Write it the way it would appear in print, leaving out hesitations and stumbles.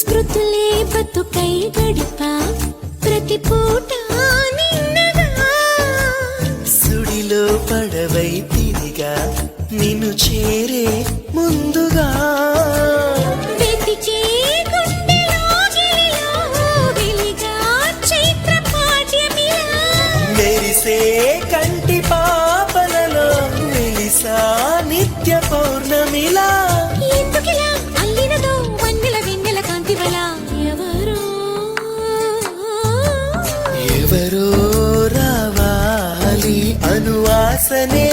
స్మృతులే బతుకై గడిప ప్రతి పూట నిన్నగా సుడిలో పడవై తిరిగా నిన్ను చేరే ముందుగా వెతికే గుండెలో గిలిలో వెలిగా చైత్ర పాఠ్యమిలా మెరిసే కంటి పాపలలో వెలిసా నిత్య పౌర్ణమిలా ఎందుకిలా అల్లినదో వన్నెల వెన్నెల కాంతివల ఎవరో రావాలి అనువాసనే